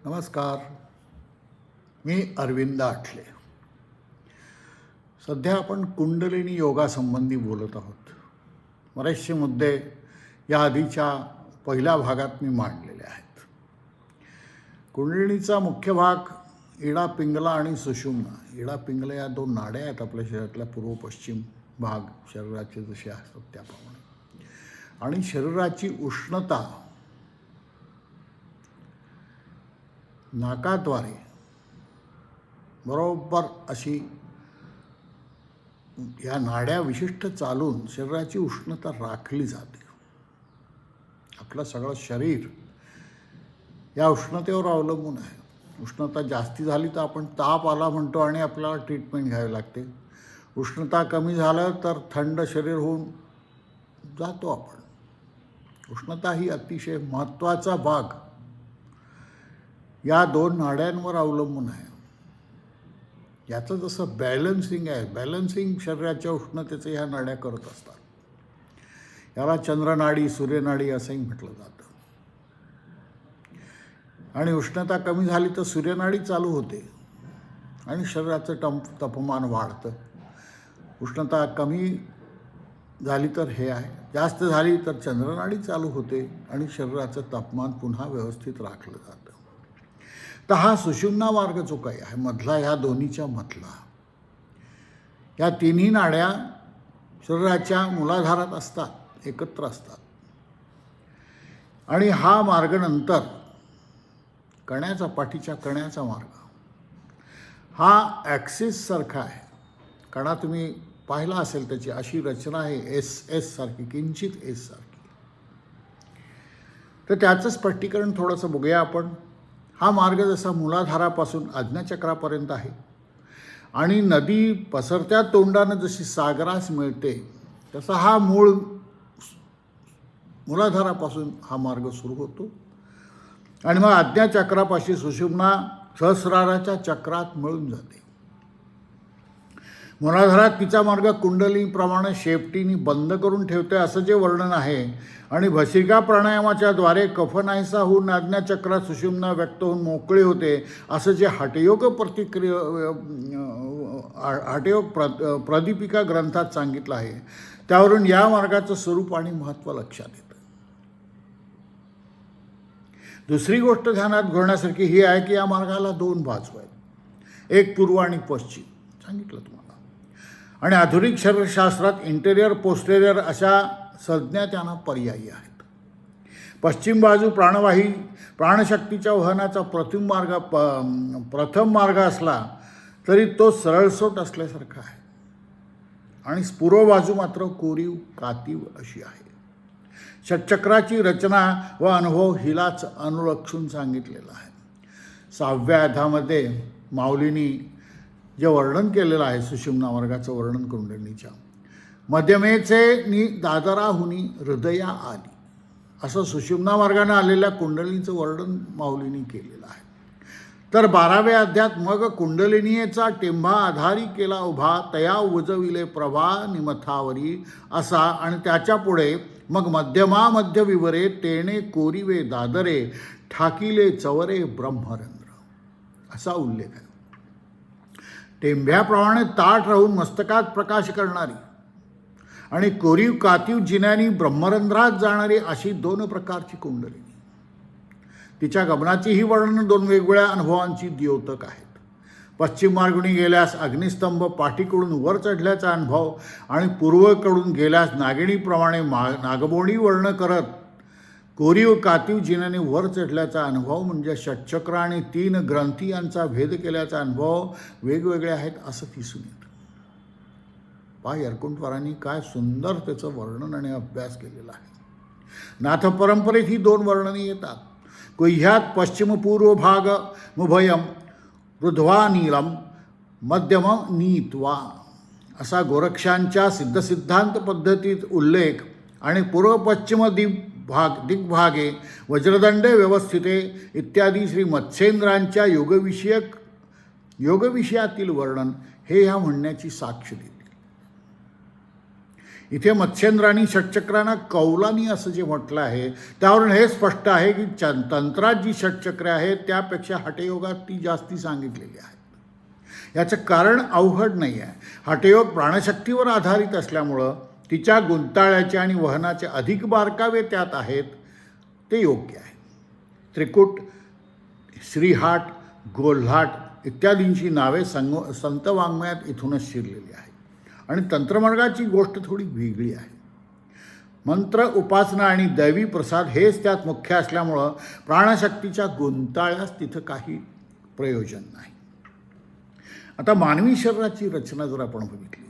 नमस्कार. मी अरविंद आठले. सध्या आपण कुंडलिनी योगासंबंधी बोलत आहोत. बरेचसे मुद्दे या आधीच्या पहिल्या भागात मी मांडलेले आहेत. कुंडलिनीचा मुख्य भाग इडा पिंगला आणि सुषुम्ना. इडा पिंगला या दोन नाड्या आहेत आपल्या शरीरातल्या पूर्व पश्चिम भाग शरीराचे जसे असतात त्याप्रमाणे. आणि शरीराची उष्णता नाकाद्वारे बरोबर अशी या नाड्या विशिष्ट चालून शरीराची उष्णता राखली जाते. आपलं सगळं शरीर या उष्णतेवर अवलंबून आहे. उष्णता जास्ती झाली तर आपण ताप आला म्हणतो आणि आपल्याला ट्रीटमेंट घ्यावी लागते. उष्णता कमी झालं तर थंड शरीर होऊन जातो आपण. उष्णता ही अतिशय महत्त्वाचा भाग या दोन नाड्यांवर अवलंबून आहे. याचं जसं बॅलन्सिंग आहे, बॅलन्सिंग शरीराच्या उष्णतेचं ह्या नाड्या करत असतात. याला चंद्रनाडी सूर्यनाडी असंही म्हटलं जातं. आणि उष्णता कमी झाली तर सूर्यनाडी चालू होते आणि शरीराचं तापमान वाढतं. उष्णता कमी झाली तर हे आहे, जास्त झाली तर चंद्रनाडी चालू होते आणि शरीराचं तापमान पुन्हा व्यवस्थित राखलं जातं. तर हा सुषुम्ना मार्ग जो काही आहे मधला, ह्या दोन्हीच्या मधला, या तिन्ही नाड्या शरीराच्या मूलाधारात असतात, एकत्र असतात. आणि हा मार्ग नंतर कण्याचा, पाठीच्या कण्याचा मार्ग हा ॲक्सिस सारखा आहे. कणा तुम्ही पाहिला असेल, त्याची अशी रचना आहे एस सारखी, किंचित एस सारखी. तर त्याचं स्पष्टीकरण थोडंसं बघूया आपण. हा मार्ग जसा मूलाधारापासून आज्ञाचक्रापर्यंत आहे आणि नदी पसरत्या तोंडानं जशी सागरास मिळते तसा हा मूलाधारापासून हा मार्ग सुरू होतो आणि मग आज्ञाचक्रापाशी सुषुम्ना सहस्राराच्या चक्रात मिळून जाते. मूलाधारात तिचा मार्ग कुंडलीप्रमाणे शेपटीने बंद करून ठेवते असं जे वर्णन आहे. आणि भस्त्रिका प्राणायामाच्या द्वारे कफ नाहीसा होऊन आज्ञाचक्रात सुषुम्ना व्यक्त होऊन मोकळे होते असं जे हठयोग प्रदीपिका ग्रंथात सांगितलं आहे, त्यावरून या मार्गाचं स्वरूप आणि महत्त्व लक्षात येतं. दुसरी गोष्ट ध्यानात घेण्यासारखी ही आहे की या मार्गाला दोन बाजू आहेत, एक पूर्व आणि पश्चिम सांगितलं तुम्हाला. आणि आधुनिक शरीरशास्त्रात इंटेरियर पोस्टेरियर अशा संज्ञा त्यांना पर्यायी आहेत. पश्चिम बाजू प्राणशक्तीच्या वहनाचा प्रथम मार्ग असला तरी तो सरळसोट असल्यासारखा आहे. आणि पूर्व बाजू मात्र कोरीव कातीव अशी आहे. षटचक्राची रचना व अनुभव हिलाच अनुलक्षून सांगितलेला आहे. 6व्या अध्यायामध्ये माऊलींनी जे वर्णन केलेलं आहे सुषुम्ना मार्गाचं वर्णन कुंडलिनीच्या, मध्यमेचे दादराहुनी हृदया आली असं सुषुम्ना मार्गाने आलेल्या कुंडलिनीचं वर्णन माऊलींनी केलेलं आहे. तर 12व्या अध्यायात मग कुंडलिनीचा टेंभा आधारी केला उभा, तया उजविले प्रभा निमथावरी असा. आणि त्याच्या पुढे मग मध्य विवरे, तेणे कोरिवे दादरे, ठाकिले चवरे ब्रह्मरंध्र असा उल्लेख आहे. टेंभ्याप्रमाणे ताठ राहून मस्तकात प्रकाश करणारी आणि कोरीव कातीव जिन्यानी ब्रह्मरंध्रात जाणारी अशी दोन प्रकारची कुंडलिनी. तिच्या गमनाची ही वर्णन दोन वेगवेगळ्या अनुभवांची द्योतक आहेत. पश्चिम मार्गून गेल्यास अग्निस्तंभ पाठीकडून वर चढल्याचा अनुभव आणि पूर्वेकडून गेल्यास नागिणीप्रमाणे नागमोडी वर्ण करत कोरीव कातीव जिन्याने वर चढल्याचा अनुभव म्हणजे षटचक्र आणि 3 ग्रंथी यांचा भेद केल्याचा अनुभव वेगवेगळे आहेत असं दिसून येतं. यरकुंठवारांनी काय सुंदर त्याचं वर्णन आणि अभ्यास केलेला आहे. नाथ परंपरेत ही 2 वर्णने येतात. गुह्यात पश्चिम पूर्व भाग मुभयम रुध्वा नीलम मध्यम नीत्वा असा गोरक्षांच्या सिद्धांत पद्धतीत उल्लेख आणि पूर्व पश्चिम दिग्भागे वज्रदंडे व्यवस्थिते इत्यादी श्री मत्स्येंद्रांच्या योगविषयातील वर्णन हे ह्या म्हणण्याची साक्ष देते. इथे मत्स्येंद्रांनी षटचक्रांना कौलानी असं जे म्हटलं आहे त्यावरून हे स्पष्ट आहे की तंत्रात जी षटचक्रे आहेत त्यापेक्षा हठयोगात ती जास्ती सांगितलेली आहेत. याचं कारण अवघड नाही आहे. हठयोग प्राणशक्तीवर आधारित असल्यामुळं तिच्या गुंताळ्याचे आणि वहनाचे अधिक बारकावे त्यात आहेत ते योग्य आहे. त्रिकूट, श्रीहाट, गोल्हाट इत्यादींची नावे संत वाङ्मयात इथूनच शिरलेली आहेत. आणि तंत्रमार्गाची गोष्ट थोडी वेगळी आहे. मंत्र, उपासना आणि दैवी प्रसाद हेच त्यात मुख्य असल्यामुळं प्राणशक्तीच्या गुंताळ्यास तिथं काही प्रयोजन नाही. आता मानवी शरीराची रचना जर आपण बघितली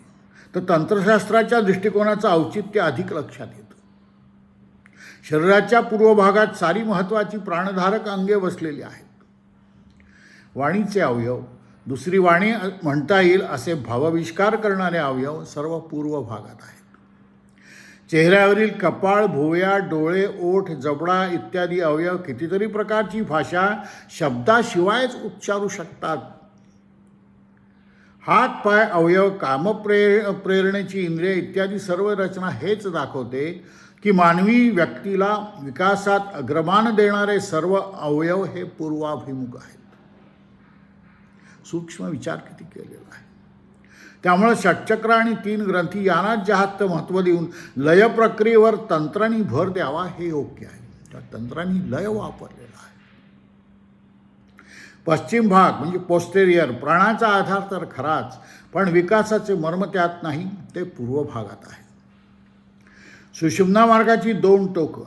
तर तंत्रशास्त्राच्या दृष्टिकोनाचं औचित्य अधिक लक्षात येतं. शरीराच्या पूर्व भागात सारी महत्त्वाची प्राणधारक अंगे वसलेली आहेत. वाणीचे अवयव, दुसरी वाणी म्हणता येईल असे भावाविष्कार करणारे अवयव सर्व पूर्व भागात आहेत. चेहऱ्यावरील कपाळ, भुवया, डोळे, ओठ, जबडा इत्यादी अवयव कितीतरी प्रकारची भाषा शब्दाशिवायच उच्चारू शकतात. हात, पाय, अवयव, प्रेरणेची इंद्रिय इत्यादी सर्व रचना हेच दाखवते की मानवी व्यक्तीला विकासात अग्रमान देणारे सर्व अवयव हे पूर्वाभिमुख आहेत. सूक्ष्म विचार किती केलेला आहे. त्यामुळे षटचक्र आणि 3 ग्रंथी यांनाच जास्त महत्त्व देऊन लय प्रक्रियेवर तंत्रांनी भर द्यावा हे योग्य आहे. त्या तंत्रांनी लय वापरलेला आहे. पश्चिम भाग म्हणजे पोस्टेरियर प्राणाचा आधार तर खराच, पण विकासाचे मर्म त्यात नाही, ते पूर्व भागात आहे. सुषुम्ना मार्गाची 2 टोकं,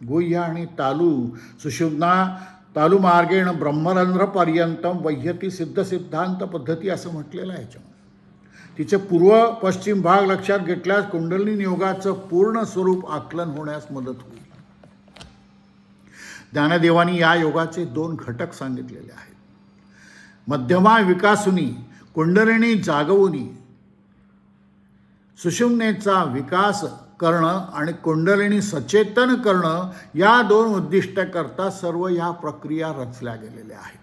गुह्य आणि तालू. सुषुम्ना तालू मार्गेण ब्रह्मरंध्रपर्यंतम वह्यती सिद्ध सिद्धांत पद्धती असं म्हटलेलं आहे याच्यामध्ये. तिचे पूर्व पश्चिम भाग लक्षात घेतल्यास कुंडलिनी योगाचं पूर्ण स्वरूप आकलन होण्यास मदत होईल. ज्ञानदेवांनी या योगाचे 2 घटक सांगितलेले आहेत. मध्यमा विकासुनी, कुंडलिनी जागवुनी. सुषुम्नेचा विकास करणं आणि कुंडलिनी सचेतन करणं या 2 उद्दिष्टाकरता सर्व ह्या प्रक्रिया रचल्या गेलेल्या आहेत.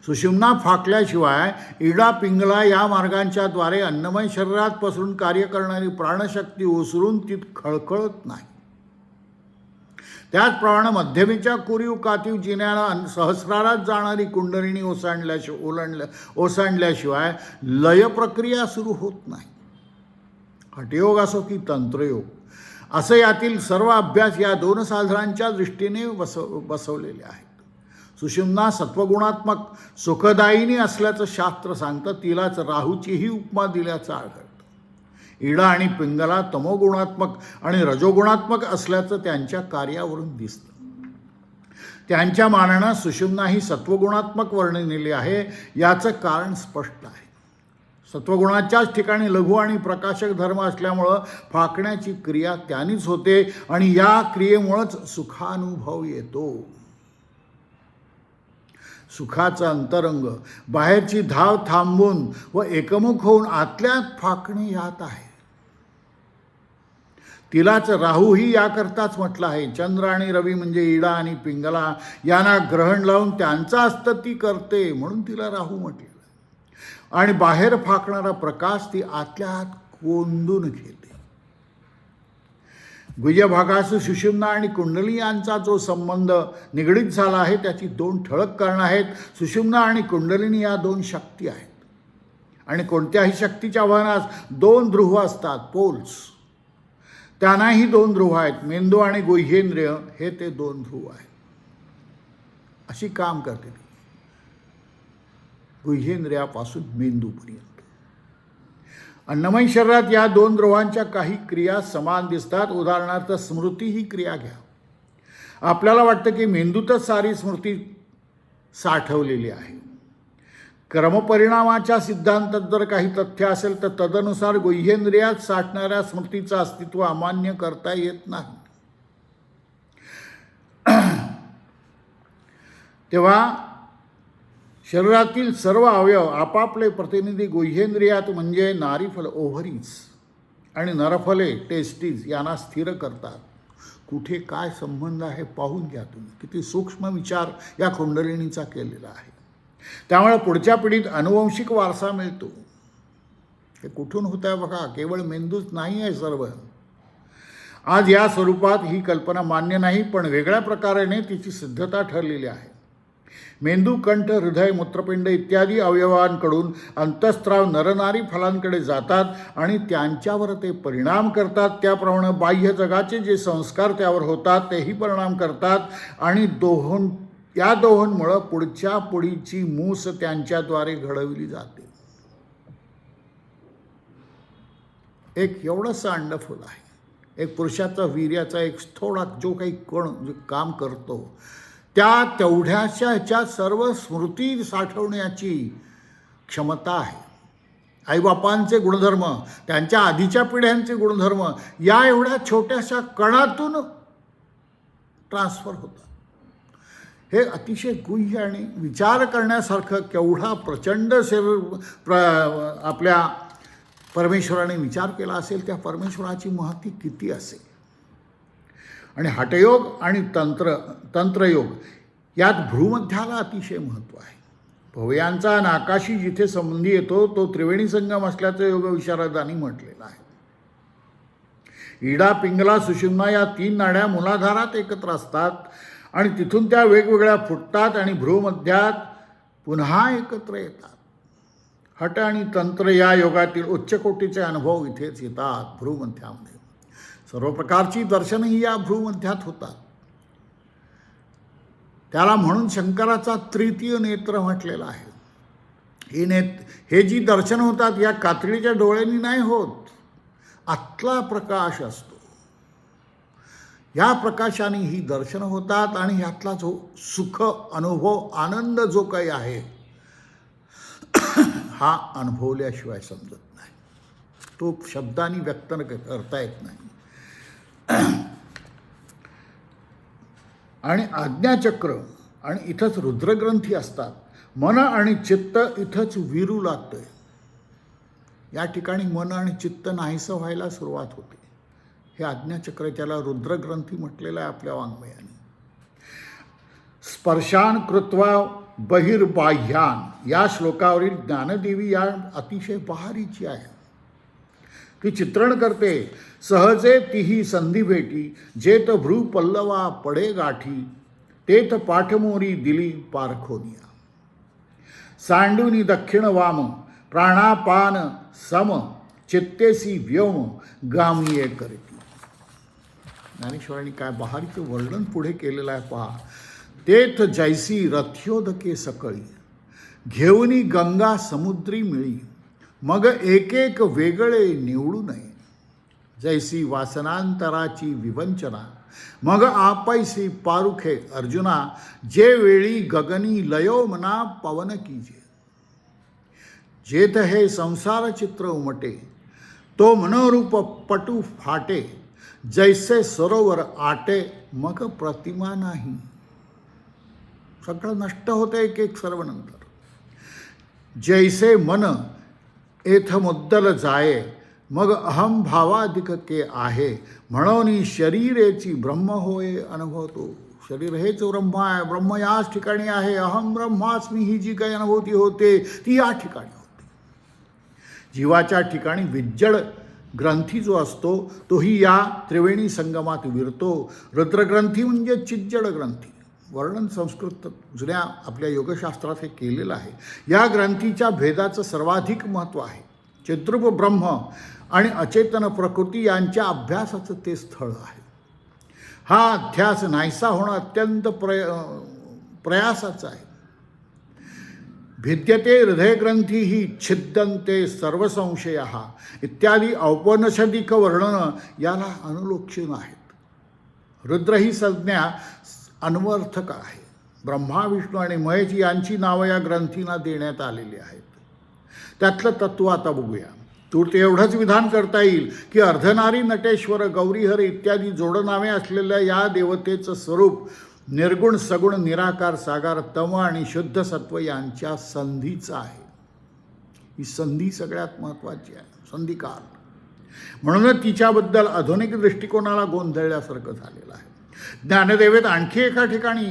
सुषुम्ना फाकल्याशिवाय इडा, पिंगला या मार्गांच्या द्वारे अन्नमय शरीरात पसरून कार्य करणारी प्राणशक्ती ओसरून ती खळखळत नाही. त्याचप्रमाणे मध्यमेच्या कोरीव कातीव जिन्याला सहस्रारात जाणारी कुंडलिनी ओसांडल्याशिवाय लय प्रक्रिया सुरू होत नाही. हठयोग असो की तंत्रयोग असं यातील सर्व अभ्यास या 2 साधनांच्या दृष्टीने बसवलेले आहेत. सुषुम्ना सत्वगुणात्मक सुखदायिनी असल्याचं शास्त्र सांगतं. तिलाच राहूचीही उपमा दिल्याचं आढळतं. इडा आणि पिंगला तमोगुणात्मक आणि रजोगुणात्मक असल्याचं त्यांच्या कार्यावरून दिसतं. त्यांच्या मानानं सुषुम्ना ही सत्वगुणात्मक वर्णिलेली आहे. याचं कारण स्पष्ट आहे. सत्वगुणाच्याच ठिकाणी लघु आणि प्रकाशक धर्म असल्यामुळं फाकण्याची क्रिया त्यानीच होते आणि या क्रियेमुळंच सुखानुभव येतो. सुखाचा अंतरंग बाहेरची धाव थांबून व एकमुख होऊन आतल्यात फाकणे यात आहे. तिलाच राहूही याकरताच म्हटलं आहे. चंद्र आणि रवी म्हणजे इडा आणि पिंगला यांना ग्रहण लावून त्यांचा असतं ती करते म्हणून तिला राहू म्हटलं. आणि बाहेर फाकणारा प्रकाश ती आतल्या आत कोंदून घेते. गुह्य भागास सुषुम्ना आणि कुंडली यांचा जो संबंध निगडीत झाला आहे त्याची 2 ठळक कारणं आहेत. सुषुम्ना आणि कुंडलिनी या 2 शक्ती आहेत. आणि कोणत्याही शक्तीच्या वहनास 2 ध्रुव असतात, पोल्स. त्यांनाही 2 ध्रुव आहेत. मेंदू आणि गुह्येंद्रिय हे ते 2 ध्रुव आहेत. अशी काम करते ती गुह्येंद्रियापासून मेंदूपर्यंत. अन्नमय शरीरात या 2 ध्रुवांच्या काही क्रिया समान दिसतात. उदाहरणार्थ स्मृती ही क्रिया घ्या. आपल्याला वाटतं की मेंदूतच सारी स्मृती साठवलेली आहे. क्रमपरिणामाच्या सिद्धांतात जर काही तथ्य असेल तर तदनुसार गुह्येंद्रियात साठणाऱ्या स्मृतीचं अस्तित्व अमान्य करता येत नाही. तेव्हा शरीरातील सर्व अवयव आपापले प्रतिनिधी गुह्येंद्रियात म्हणजे नारीफल ओव्हरीज आणि नरफले टेस्टीज यांना स्थिर करतात. कुठे काय संबंध आहे पाहून घ्या तुम्ही. किती सूक्ष्म विचार या कुंडलिनीचा केलेला आहे. त्यामुळे पुढच्या पिढीत अनुवंशिक वारसा मिळतो. हे कुठून होत आहे बघा, केवळ मेंदूच नाही आहे सर्व. आज या स्वरूपात ही कल्पना मान्य नाही, पण वेगळ्या प्रकाराने तिची सिद्धता ठरलेली आहे. मेंदू, कंठ, हृदय, मूत्रपिंड इत्यादी अवयवांकडून अंतःस्राव नरनारी फलांकडे जातात आणि त्यांच्यावर ते परिणाम करतात. त्याप्रमाणे बाह्य जगाचे जे संस्कार त्यावर होतात तेही परिणाम करतात आणि या दोहोंमुळं पुढच्या पिढीची मूस त्यांच्याद्वारे घडविली जाते. एक एवढंसं अंडफुल आहे. एक पुरुषाचा वीर्याचा एक थोडा जो काही कण जे काम करतो त्या तेवढ्याच्या ह्याच्यात सर्व स्मृती साठवण्याची क्षमता आहे. आईबापांचे गुणधर्म, त्यांच्या आधीच्या पिढ्यांचे गुणधर्म या एवढ्या छोट्याशा कणातून ट्रान्सफर होतात. हे अतिशय गुह्य आणि विचार करण्यासारखं केवढा प्रचंड आपल्या परमेश्वराने विचार केला असेल, त्या परमेश्वराची महती किती असेल. आणि हठयोग आणि तंत्रयोग यात भ्रूमध्याला अतिशय महत्त्व आहे. भवयांचा नाकाशी जिथे संबंधी येतो तो त्रिवेणी संगम असल्याचं योगविशारदांनी म्हटलेलं आहे. इडा, पिंगला, सुषुम्ना या 3 नाड्या मूलाधारात एकत्र असतात आणि तिथून त्या वेगवेगळ्या फुटतात आणि भ्रूमध्यात पुन्हा एकत्र येतात. हठ आणि तंत्र या योगातील उच्च कोटीचे अनुभव इथेच येतात भ्रूमध्यामध्ये. सर्व प्रकारची दर्शनही या भ्रूमध्यात होतात. त्याला म्हणून शंकराचा तृतीय नेत्र म्हटलेला आहे. हे जी दर्शन होतात या कातडीच्या डोळ्यांनी नाही होत. आतला प्रकाश असतो, या प्रकाशाने ही दर्शन होतात आणि ह्यातला जो सुख अनुभव आनंद जो काही आहे हा अनुभवल्याशिवाय समजत नाही. तो शब्दांनी व्यक्त करता येत नाही. आणि आज्ञाचक्र आणि इथंच रुद्रग्रंथी असतात. मन आणि चित्त इथंच विरू लागतंय. या ठिकाणी मन आणि चित्त नाहीसं व्हायला सुरुवात होते. हे आज्ञाचक्र, त्याला रुद्रग्रंथी म्हटलेलं आहे आपल्या वाङ्मयाने. स्पर्शान कृत्वा बहिर्बाह्यान या श्लोकावरील ज्ञानदेवी या अतिशय बहारीची आहे. ती चित्रण करते. सहजे तिही संधी भेटी, जेत भ्रू पल्लवा पडे गाठी, तेथ पाठमोरी दिली पारखोनिया. सांडुनी दक्षिण वाम, प्राणापान सम, चित्तेसी व्योम, गामिये करती. ज्ञानेश्वरांनी काय बहारीचं वर्णन पुढे केलेलं आहे पहा. तेथ जैसी रथ्योदके सकळी, घेऊनी गंगा समुद्री मिळी, मग एक एक वेगळे निवडू नये. जैसी वासनांतराची विवंचना, मग आपैसी पारुखे अर्जुना, जे वेळी गगनी लयो मना पवन कीजे. जेथ हे संसार चित्र उमटे, तो मनोरूप पटू फाटे, जैसे सरोवर आटे, मग प्रतिमा नाही. सगळं नष्ट होतं एक एक सर्व नंतर. जैसे मन एथ मुद्दल जाये, मग अहम भावाधिक के आहे, म्हणून शरीरेची ब्रह्म होय अनुभवतो. शरीर हेच ब्रह्म आहे, ब्रह्म याच ठिकाणी आहे. अहम ब्रह्मास्मी ही जी काही अनुभूती होते ती या ठिकाणी होते. जीवाच्या ठिकाणी विज्जड ग्रंथी जो असतो तोही या त्रिवेणी संगमात विरतो. रुद्रग्रंथी म्हणजे चिज्जड ग्रंथी. वर्णन संस्कृत जुन्या आपल्या योगशास्त्रात हे केलेलं आहे. या ग्रंथीच्या भेदाचं सर्वाधिक महत्त्व आहे. चिद्रूप ब्रह्म आणि अचेतन प्रकृती यांच्या अभ्यासाचं ते स्थळ आहे. हा अध्यास नाहीसा होणं अत्यंत प्रयासाचं आहे. भिद्यते हृदयग्रंथी ही छिद्दंते सर्वसंशयः इत्यादी औपनिषदिक वर्णनं याला अनुलोक्षण आहेत. रुद्र ही संज्ञा अन्वर्थक आहे. ब्रह्मा, विष्णू आणि महेश यांची नावं या ग्रंथींना देण्यात आलेली आहेत. त्यातलं तत्त्व आता बघूया. तूर्त एवढंच विधान करता येईल की अर्धनारी, नटेश्वर, गौरीहर इत्यादी जोडनावे असलेल्या या देवतेचं स्वरूप निर्गुण, सगुण, निराकार, साकार, तम आणि शुद्ध सत्व यांच्या संधीचं आहे. ही संधी सगळ्यात महत्त्वाची आहे, संधिकाल. म्हणूनच तिच्याबद्दल आधुनिक दृष्टिकोनाला गोंधळल्यासारखं झालेलं आहे. ज्ञानदेवेत आणखी एका ठिकाणी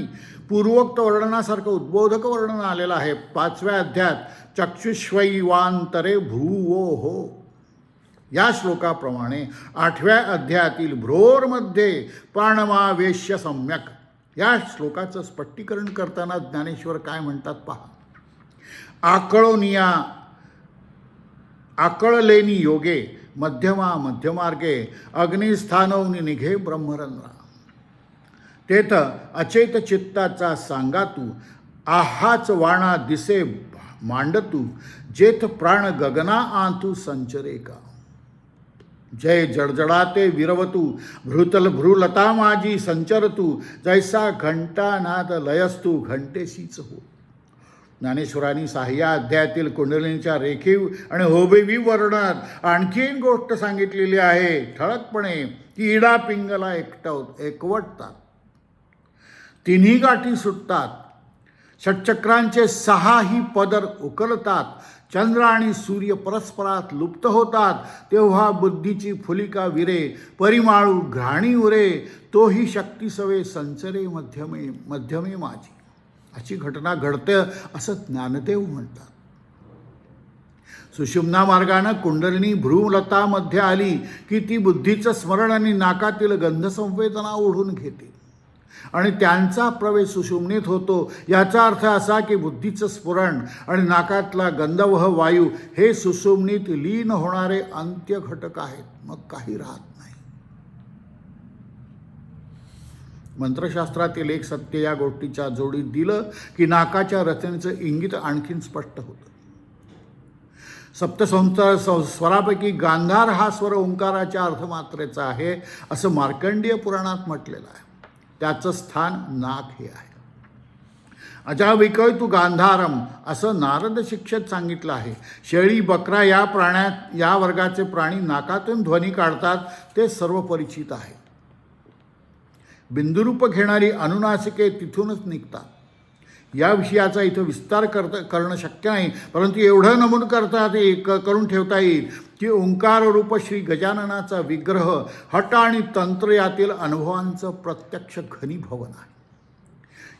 पूर्वोक्त वर्णनासारखं उद्बोधक वर्णन आलेलं आहे. 5व्या अध्यायात चक्षुष्वैवांतरे भ्रुवो हो या श्लोकाप्रमाणे 8व्या अध्यायातील भ्रोरमध्ये प्राणमावेश्य सम्यक या श्लोकाचं स्पष्टीकरण करताना ज्ञानेश्वर काय म्हणतात पहा. आकळलेनी योगे मध्यमा मध्यमार्गे अग्निस्थानवनी निघे ब्रह्मरंध्रा. तेथ अचेत चित्ताचा सांगा तू आहाच वाणा दिसे मांडतू जेथ प्राण गगना आंतू संचरे का. जय जडजडाते विरवतू भ्रुतल भ्रुलता माझी संचरतू जैसा घंटा नाद लयस्तू घंटेशीच हो. ज्ञानेश्वरांनी 6या अध्यायातील कुंडलिनीच्या रेखीव आणि होबेवी वर्णनात आणखीन गोष्ट सांगितलेली आहे ठळकपणे की इडा पिंगला एकवटतात, तिन्ही गाठी सुटतात, षटचक्रांचे 6ही पदर उकलतात, चंद्र आणि सूर्य परस्परात लुप्त होतात, तेव्हा बुद्धीची फुलिका विरे परिमाळू घ्राणी उरे तोही शक्ती सवे संचरे मध्यमे माझी. अशी घटना घडते असं ज्ञानदेव म्हणतात. सुषुम्ना मार्गानं कुंडलिनी भ्रूलतामध्ये आली की ती बुद्धीचं स्मरण आणि नाकातील गंधसंवेदना ओढून घेते आणि त्यांचा प्रवेश सुषुम्नेत होतो. याचा अर्थ असा की बुद्धीचं स्फुरण आणि नाकातला गंधवह वायू हे सुषुम्नीत लीन होणारे अंत्य घटक आहेत, मग काही राहत नाही. मंत्रशास्त्रातील एक सत्य या गोष्टीच्या जोडीत दिलं की नाकाच्या रचनेचं इंगित आणखीन स्पष्ट होतं. सप्तसंस्कार स्वरापैकी गांधार हा स्वर ओंकाराच्या अर्थमात्रेचा आहे असं मार्कंडेय पुराणात म्हटलेलं आहे. त्याचं स्थान नाक हे आहे. अजाविकय तू गांधारम असं नारद शिक्षेत सांगितलं आहे. शेळी बकरा या वर्गाचे प्राणी नाकातून ध्वनी काढतात ते सर्व परिचित आहे. बिंदुरूप घेणारी अनुनासिके तिथूनच निघतात. या विषयाचा इथं विस्तार करणं शक्य नाही, परंतु एवढं नमूद करून ठेवता येईल की ओंकार रूप श्री गजाननाचा विग्रह हट आणि तंत्र यातील अनुभवांचं प्रत्यक्ष घनीभवन आहे.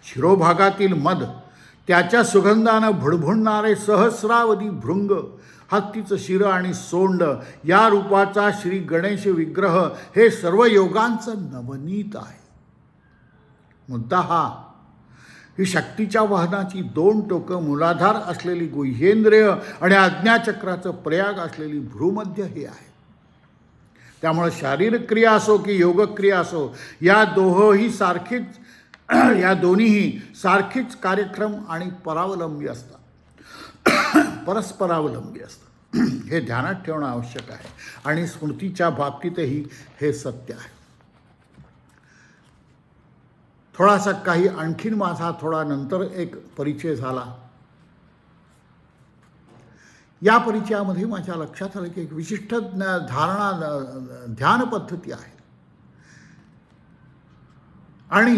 शिरोभागातील मद, त्याच्या सुगंधानं भुणभुणणारे सहस्रावधी भृंग, हत्तीचं शिर आणि सोंड या रूपाचा श्री गणेश विग्रह हे सर्व योगांचं नवनीत आहे. मुद्दा हा ही शक्तीच्या वाहनाची 2 टोकं मूलाधार असलेली गुह्येंद्रिय आणि आज्ञाचक्राचं प्रयाग असलेली भ्रूमध्य हे आहे. त्यामुळे शारीरिक क्रिया असो की योगक्रिया असो या दोन्हीही सारखीच कार्यक्रम आणि परस्परावलंबी असतात. हे ध्यानात ठेवणं आवश्यक आहे आणि स्मृतीच्या बाबतीतही हे सत्य आहे. थोडासा काही आणखीन माझा थोडा नंतर एक परिचय झाला. या परिचयामध्ये माझ्या लक्षात आलं की एक विशिष्ट ध्यान पद्धती आहे आणि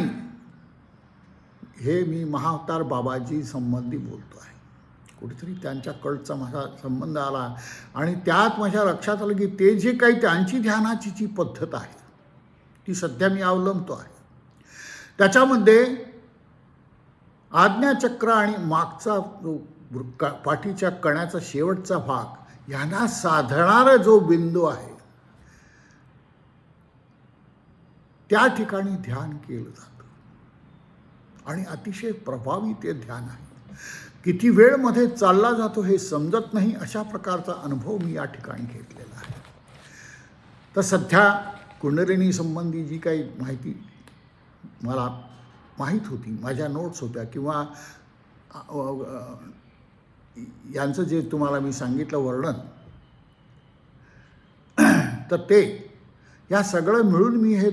हे मी महाअवतार बाबाजी संबंधी बोलतो आहे. कुठेतरी त्यांच्याकडचा माझा संबंध आला आणि त्यात माझ्या लक्षात आलं की ते जे काही त्यांची ध्यानाची जी पद्धत आहे ती सध्या मी अवलंबतो आहे. त्याच्यामध्ये आज्ञाचक्र आणि मागचा पाठीच्या कण्याचा शेवटचा भाग यांना साधणारा जो बिंदू आहे त्या ठिकाणी ध्यान केलं जातं आणि अतिशय प्रभावी ते ध्यान आहे. किती वेळ मध्ये चालला जातो हे समजत नाही अशा प्रकारचा अनुभव मी या ठिकाणी घेतलेला आहे. तर सध्या कुंडलिनी संबंधी जी काही माहिती मला माहीत होती, माझ्या नोट्स होत्या किंवा यांचं जे तुम्हाला मी सांगितलं वर्णन, तर ते या सगळं मिळून मी हे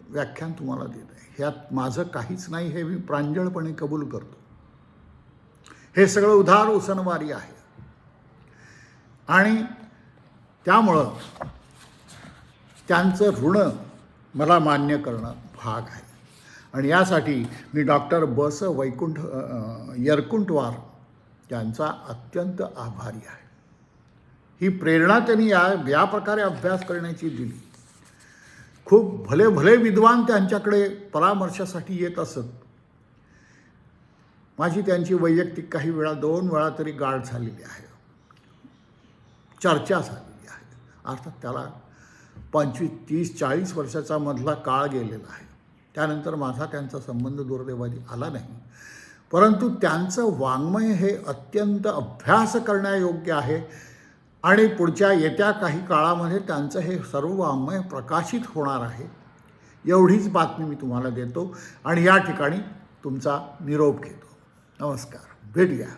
व्याख्यान तुम्हाला देत आहे. ह्यात माझं काहीच नाही हे मी प्रांजळपणे कबूल करतो. हे सगळं उधार उसनवारी आहे आणि त्यामुळं त्यांचं ऋण मला मान्य करणं भाग आहे आणि यासाठी मी डॉक्टर बस यरकुंटवार यांचा अत्यंत आभारी आहे. ही प्रेरणा त्यांनी या प्रकारे अभ्यास करण्याची दिली. खूप भले विद्वान त्यांच्याकडे परामर्शासाठी येत असत. माझी त्यांची वैयक्तिक काही वेळा 2 वेळा तरी गाठ झालेली आहे, चर्चा झालेली आहे. अर्थात त्याला 25, 30, 40 वर्षाचा मधला काळ गेलेला आहे. त्यानंतर माझा त्यांचा संबंध दुर्दैवाने आला नाही. परंतु त्यांचं वाङ्मय हे अत्यंत अभ्यास करण्यायोग्य आहे आणि पुढच्या येत्या काही काळामध्ये त्यांचं हे सर्व वाङ्मय प्रकाशित होणार आहे. एवढीच बातमी मी तुम्हाला देतो आणि या ठिकाणी तुमचा निरोप घेतो. नमस्कार. भेटूया.